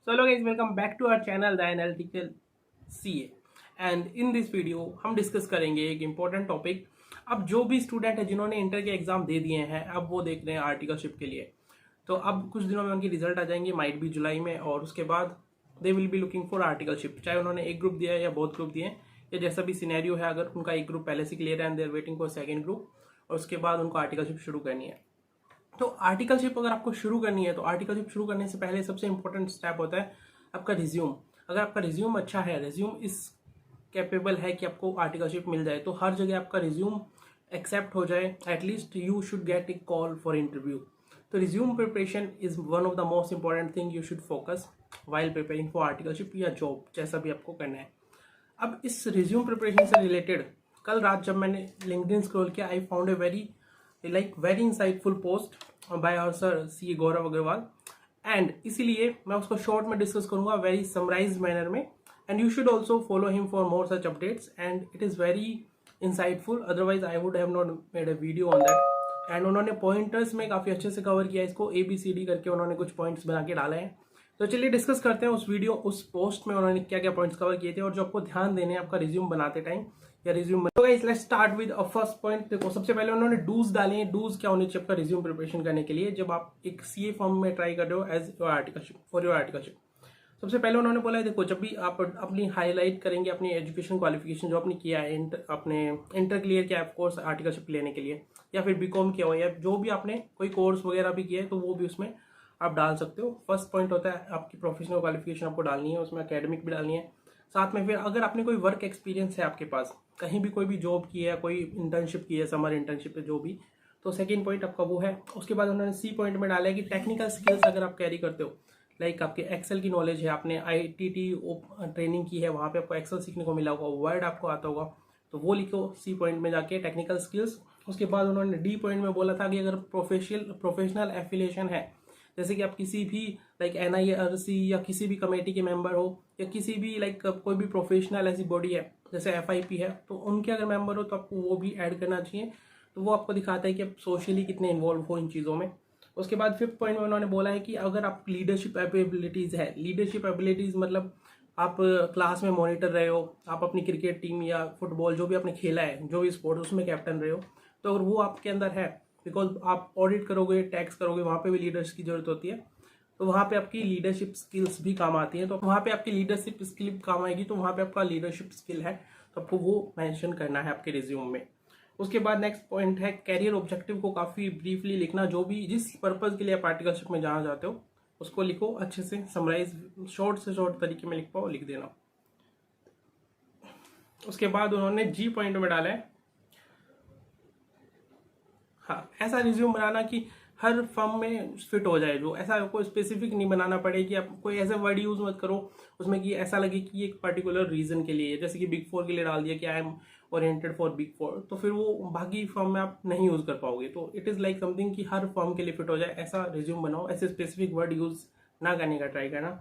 So hello guys, welcome back to our channel The Analytical CA and in this video हम discuss करेंगे एक important topic. अब जो भी स्टूडेंट है जिन्होंने इंटर के एग्जाम दे दिए हैं, अब वो देख रहे हैं आर्टिकलशिप के लिए। तो अब कुछ दिनों में उनकी रिजल्ट आ जाएंगे, माइट भी जुलाई में, और उसके बाद they will be looking for articleship, चाहे उन्होंने एक ग्रुप दिया है या बहुत ग्रुप दिए हैं या जैसा भी सिनेरियो है। अगर उनका एक ग्रुप पहले से क्लियर है and they are waiting for second group, और उसके बाद उनको आर्टिकलशिप शुरू करनी है। तो आर्टिकलशिप अगर आपको शुरू करनी है तो आर्टिकलशिप शुरू करने से पहले सबसे इंपॉर्टेंट स्टेप होता है आपका रिज्यूम। अगर आपका रिज्यूम अच्छा है, रिज्यूम इस कैपेबल है कि आपको आर्टिकलशिप मिल जाए, तो हर जगह आपका रिज्यूम एक्सेप्ट हो जाए, at least you should get a call for interview. तो resume preparation is one of the most important thing you should focus while preparing for articleship या जॉब, जैसा भी आपको करना है। अब इस रिज्यूम प्रिपरेशन से रिलेटेड कल रात जब मैंने लिंक्डइन स्क्रॉल किया, I found a very insightful post by our sir C Gaurav Agrawal, and इसीलिए मैं उसको शॉर्ट में डिस्कस करूंगा वेरी समराइज्ड मैनर में। And you should also follow him for more such updates, and it is very insightful, otherwise I would have not made a video on that. एंड उन्होंने pointers में काफ़ी अच्छे से cover किया इसको, ABCD करके उन्होंने कुछ पॉइंट्स बना के डाले हैं। तो चलिए डिस्कस करते हैं उस पोस्ट में उन्होंने क्या क्या पॉइंट्स कवर किए थे और जो आपको ध्यान देने हैं आपका रिज्यूम बनाते टाइम या रिज्यूम। तो guys let's start with a first point. देखो, सबसे पहले उन्होंने डूज डाले हैं। डूज क्या होने चाहिए आपका रिज्यूम प्रिपरेशन करने के लिए जब आप एक CA फॉर्म में ट्राई कर रहे हो as your articleship for your articleship. सबसे पहले उन्होंने बोला है, देखो, जब भी आप अपनी हाईलाइट करेंगे अपनी एजुकेशन क्वालिफिकेशन जो आपने किया है, अपने इंटर क्लियर किया है कोर्स आर्टिकलशिप लेने के लिए, या फिर BCom किया हो, या जो भी आपने कोई कोर्स वगैरह भी किया है, तो वो भी उसमें आप डाल सकते हो। फर्स्ट पॉइंट होता है आपकी प्रोफेशनल क्वालिफिकेशन आपको डालनी है, उसमें एकेडमिक भी डालनी है। साथ में फिर अगर आपने कोई वर्क एक्सपीरियंस है आपके पास, कहीं भी कोई भी जॉब की है, कोई इंटर्नशिप की है, समर इंटर्नशिप है जो भी, तो सेकेंड पॉइंट आपका वो है। उसके बाद उन्होंने C पॉइंट में डाला है कि टेक्निकल स्किल्स अगर आप कैरी करते हो, लाइक आपके एक्सेल की नॉलेज है, आपने ITT ट्रेनिंग की है, वहाँ पे आपको एक्सेल सीखने को मिला होगा, वर्ड आपको आता होगा, तो वो लिखो C पॉइंट में जाके टेक्निकल स्किल्स। उसके बाद उन्होंने D पॉइंट में बोला था कि अगर प्रोफेशनल एफिलिएशन है, जैसे कि आप किसी भी लाइक NIRC या किसी भी कमेटी के मेंबर हो, या किसी भी लाइक कोई भी प्रोफेशनल ऐसी बॉडी है जैसे FIP है, तो उनके अगर मेंबर हो तो आपको वो भी ऐड करना चाहिए। तो वो आपको दिखाता है कि आप सोशली कितने इन्वॉल्व हो इन चीज़ों में। उसके बाद फिफ्थ पॉइंट में उन्होंने बोला है कि अगर आप लीडरशिप एबिलिटीज़ है, लीडरशिप एबिलिटीज़ मतलब आप क्लास में मॉनिटर रहे हो, आप अपनी क्रिकेट टीम या फुटबॉल जो भी आपने खेला है, जो भी स्पोर्ट उसमें कैप्टन रहे हो, तो अगर वो आपके अंदर है, बिकॉज आप ऑडिट करोगे, टैक्स करोगे, वहाँ पे भी लीडर्स की जरूरत होती है, तो वहाँ पे आपकी लीडरशिप स्किल्स भी काम आती हैं। तो वहाँ पे आपकी लीडरशिप स्किल काम आएगी, तो वहाँ पे आपका लीडरशिप स्किल है, तो आपको वो मेंशन करना है आपके रिज्यूम में। उसके बाद नेक्स्ट पॉइंट है कैरियर ऑब्जेक्टिव को काफ़ी ब्रीफली लिखना। जो भी जिस पर्पज़ के लिए आप आर्टिकलशिप में जाना चाहते हो उसको लिखो अच्छे से, समराइज शॉर्ट से शॉर्ट तरीके में लिख पाओ, लिख देना। उसके बाद उन्होंने G पॉइंट में डाला है, हाँ, ऐसा रिज्यूम बनाना कि हर फर्म में फिट हो जाए, जो ऐसा कोई स्पेसिफिक नहीं बनाना पड़े कि आप कोई ऐसे वर्ड यूज मत करो उसमें कि ऐसा लगे कि एक पर्टिकुलर रीजन के लिए, जैसे कि Big 4 के लिए डाल दिया कि I am oriented for Big 4, तो फिर वो बाकी फर्म में आप नहीं यूज कर पाओगे। तो इट इज लाइक समथिंग कि हर फर्म के लिए फिट हो जाए, ऐसा रिज्यूम बनाओ, ऐसे स्पेसिफिक वर्ड यूज ना करने का ट्राई करना।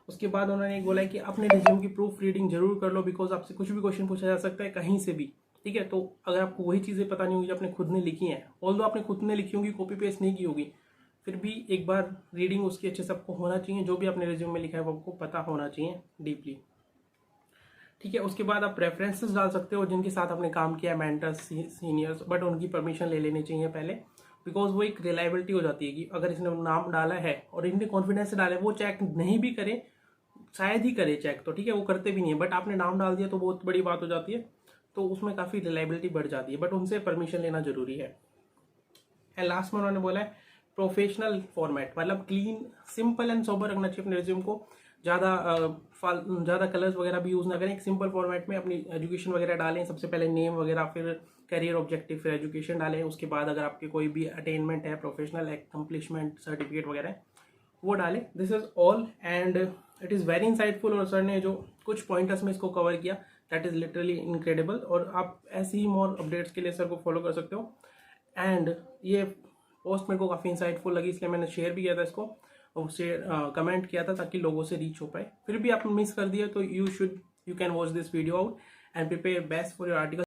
उसके बाद उन्होंने एक बोला है कि अपने रिज्यूम की प्रूफ रीडिंग जरूर कर लो, बिकॉज आपसे कुछ भी क्वेश्चन पूछा जा सकता है कहीं से भी, ठीक है। तो अगर आपको वही चीज़ें पता नहीं होगी जो आपने खुद ने लिखी हैं, ऑल्दो आपने खुद ने लिखी होगी, कॉपी पेस्ट नहीं की होगी, फिर भी एक बार रीडिंग उसकी अच्छे से आपको होना चाहिए। जो भी आपने रिज्यूम में लिखा है वो आपको पता होना चाहिए डीपली, ठीक है। उसके बाद आप रेफरेंसेस डाल सकते हो जिनके साथ आपने काम किया, मेंटर्स, सीनियर्स, बट उनकी परमिशन ले लेनी चाहिए पहले, बिकॉज वो एक रिलायबिलिटी हो जाती है कि अगर इसने नाम डाला है और इनने कॉन्फिडेंस से डाला है, वो चेक नहीं भी करे, शायद ही करे चेक, तो ठीक है, वो करते भी नहीं है, बट आपने नाम डाल दिया तो बहुत बड़ी बात हो जाती है, तो उसमें काफ़ी रिलायबिलिटी बढ़ जाती है, बट उनसे परमिशन लेना जरूरी है। एंड लास्ट में उन्होंने बोला है प्रोफेशनल फॉर्मेट, मतलब क्लीन, सिंपल एंड सोबर रखना चाहिए अपने रिज्यूम को। ज़्यादा कलर्स वगैरह भी यूज़ ना करें, एक सिंपल फॉर्मेट में अपनी एजुकेशन वगैरह डालें, सबसे पहले नेम वगैरह, फिर करियर ऑब्जेक्टिव, फिर एजुकेशन डालें। उसके बाद अगर आपके कोई भी अटेनमेंट है, प्रोफेशनल एक्म्पलिशमेंट सर्टिफिकेट वगैरह है, वो डालें। This is all and it is very insightful, और सर ने जो कुछ पॉइंटर्स में इसको कवर किया, दैट इज़ लिटरली इनक्रेडिबल। और आप ऐसे ही मोर अपडेट्स के लिए सर को फॉलो कर सकते हो। एंड ये पोस्ट मेरे को काफ़ी इंसाइटफुल लगी, इसलिए मैंने शेयर भी किया था इसको, और शेयर कमेंट किया था ताकि लोगों से रीच हो पाए। फिर भी आप मिस कर दिया तो you can watch this video out and prepare best for your article.